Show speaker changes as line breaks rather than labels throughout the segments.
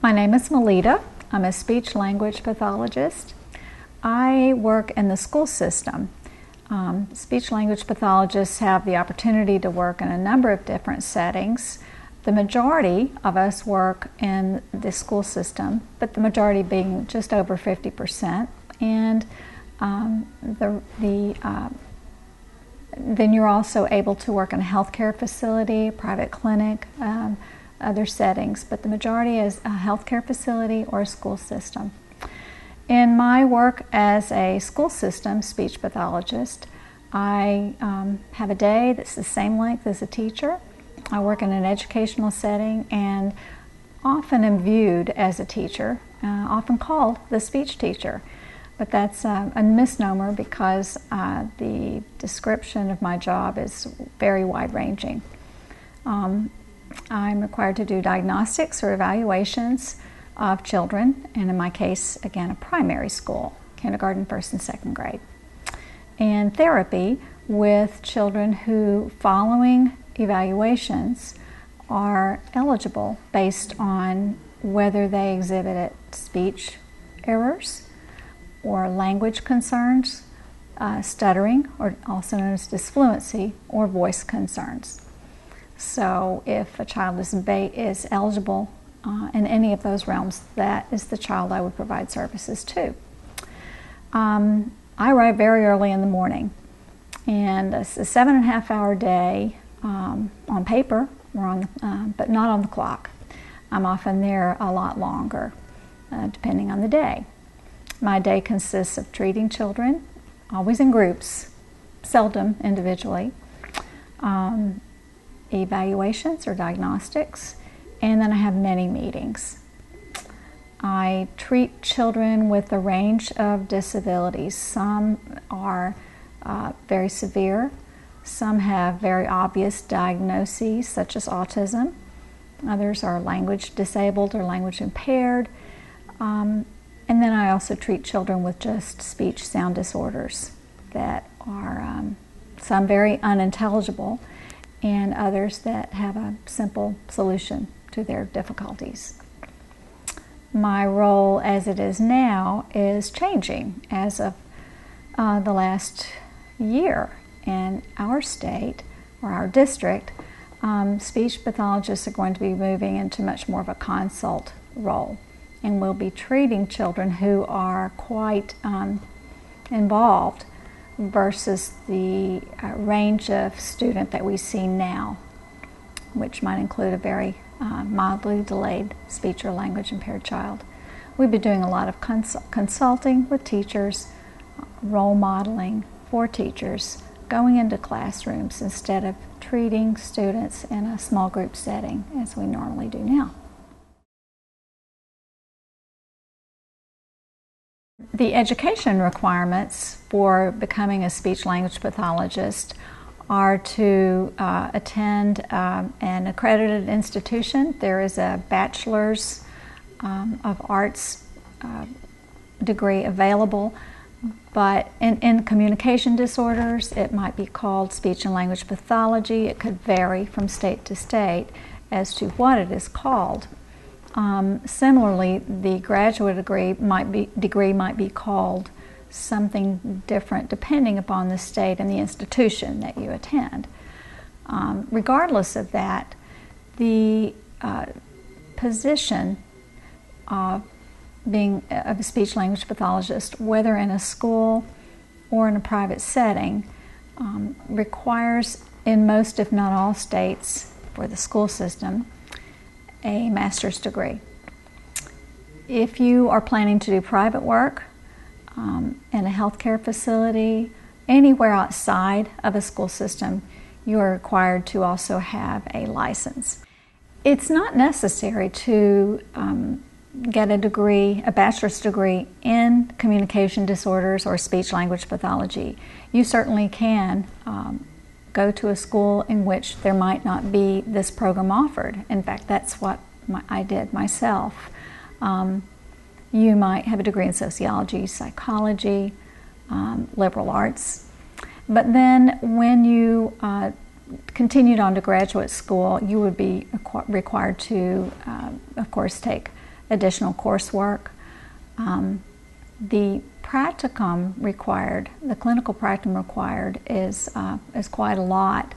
My name is Melita. I'm a speech-language pathologist. I work in the school system. Speech-language pathologists have the opportunity to work in a number of different settings. The majority of us work in the school system, but the majority being just over 50%. And then you're also able to work in a healthcare facility, private clinic, other settings, but the majority is a healthcare facility or a school system. In my work as a school system speech pathologist, I have a day that's the same length as a teacher. I work in an educational setting and often am viewed as a teacher, often called the speech teacher. But that's a misnomer because the description of my job is very wide-ranging. I'm required to do diagnostics or evaluations of children, and in my case, again, a primary school, kindergarten, first and second grade. And therapy with children who, following evaluations, are eligible based on whether they exhibited speech errors or language concerns, stuttering, or also known as disfluency, or voice concerns. So if a child is eligible in any of those realms, that is the child I would provide services to. I arrive very early in the morning, and it's a 7.5-hour day on paper, but not on the clock. I'm often there a lot longer, depending on the day. My day consists of treating children, always in groups, seldom individually, evaluations or diagnostics, and then I have many meetings. I treat children with a range of disabilities. Some are very severe, some have very obvious diagnoses such as autism, others are language disabled or language impaired, and then I also treat children with just speech sound disorders that are some very unintelligible and others that have a simple solution to their difficulties. My role as it is now is changing as of the last year. In our state or our district, speech pathologists are going to be moving into much more of a consult role, and we'll be treating children who are quite involved versus the range of student that we see now, which might include a very mildly delayed speech or language impaired child. We've been doing a lot of consulting with teachers, role modeling for teachers, going into classrooms instead of treating students in a small group setting as we normally do now. The education requirements for becoming a speech-language pathologist are to attend an accredited institution. There is a Bachelor's of Arts degree available, but in communication disorders, it might be called speech and language pathology. It could vary from state to state as to what it is called. Similarly, the graduate degree might be called something different depending upon the state and the institution that you attend. Regardless of that, the position of being a speech-language pathologist, whether in a school or in a private setting, requires, in most if not all states for the school system, a master's degree. If you are planning to do private work in a healthcare facility, anywhere outside of a school system, you are required to also have a license. It's not necessary to get a degree, a bachelor's degree in communication disorders or speech-language pathology. You certainly can go to a school in which there might not be this program offered. In fact, that's what I did myself. You might have a degree in sociology, psychology, liberal arts, but then when you continued on to graduate school, you would be required to, of course, take additional coursework. The practicum required, the clinical practicum required is quite a lot,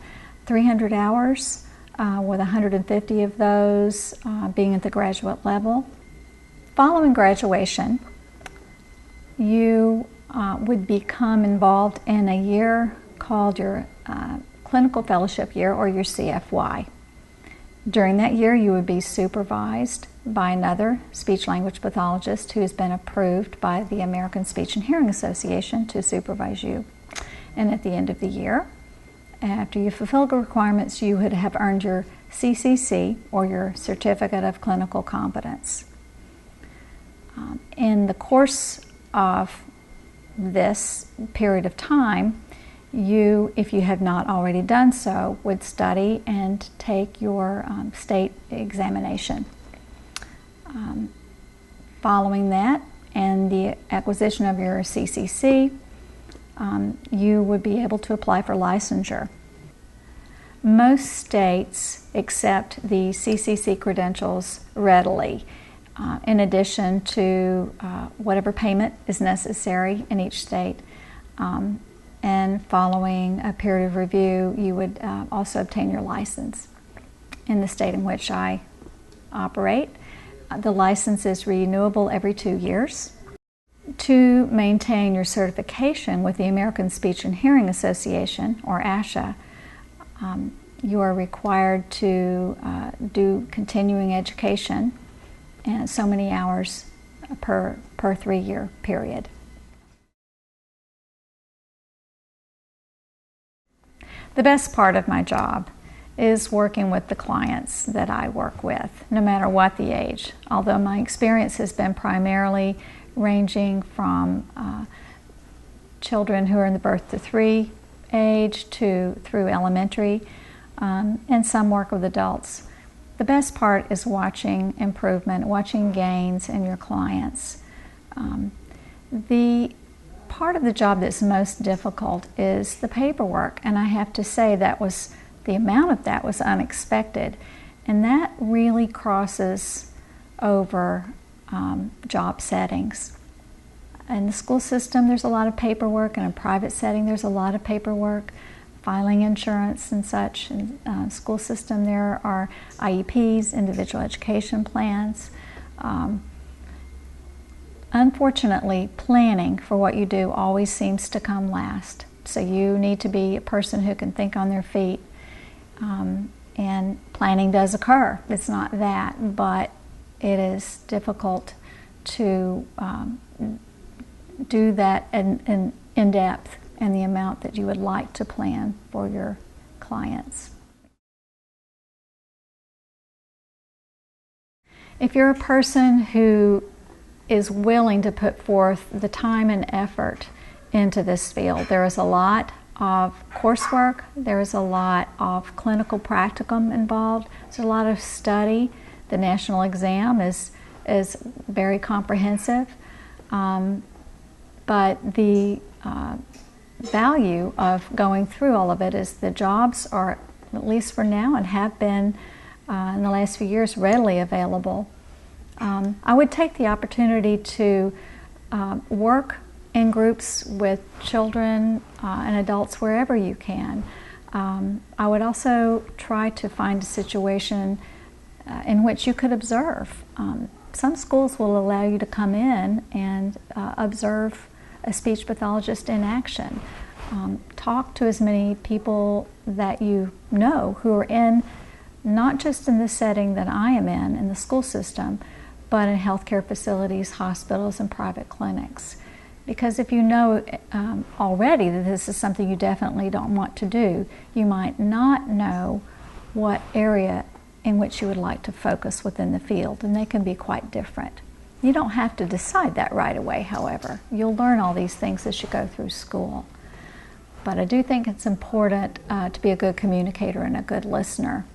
300 hours, with 150 of those being at the graduate level. Following graduation, you would become involved in a year called your clinical fellowship year, or your CFY. During that year, you would be supervised by another speech-language pathologist who has been approved by the American Speech and Hearing Association to supervise you. And at the end of the year, after you fulfill the requirements, you would have earned your CCC, or your Certificate of Clinical Competence. In the course of this period of time, you, if you have not already done so, would study and take your state examination. Following that and the acquisition of your CCC, you would be able to apply for licensure. Most states accept the CCC credentials readily, in addition to whatever payment is necessary in each state. And following a period of review, you would also obtain your license. In the state in which I operate, the license is renewable every 2 years. To maintain your certification with the American Speech and Hearing Association, or ASHA, you are required to do continuing education, and so many hours per 3-year period. The best part of my job is working with the clients that I work with, no matter what the age. Although my experience has been primarily ranging from children who are in the birth to 3 age through elementary, and some work with adults. The best part is watching improvement, watching gains in your clients. The part of the job that's most difficult is the paperwork, and I have to say the amount of that was unexpected, and that really crosses over job settings. In the school system, there's a lot of paperwork. In a private setting, there's a lot of paperwork, filing insurance and such. In the school system, there are IEPs, individual education plans. Unfortunately, planning for what you do always seems to come last. So you need to be a person who can think on their feet. And planning does occur. It's not that, but it is difficult to do that in depth and the amount that you would like to plan for your clients. If you're a person who is willing to put forth the time and effort into this field, there is a lot of coursework, there is a lot of clinical practicum involved, there's a lot of study. The national exam is very comprehensive, but the value of going through all of it is the jobs are, at least for now, and have been in the last few years, readily available. I would take the opportunity to work in groups with children and adults wherever you can. I would also try to find a situation in which you could observe. Some schools will allow you to come in and observe a speech pathologist in action. Talk to as many people that you know who are in, not just in the setting that I am in the school system, but in healthcare facilities, hospitals, and private clinics. Because if you know already that this is something you definitely don't want to do, you might not know what area in which you would like to focus within the field, and they can be quite different. You don't have to decide that right away, however. You'll learn all these things as you go through school. But I do think it's important to be a good communicator and a good listener.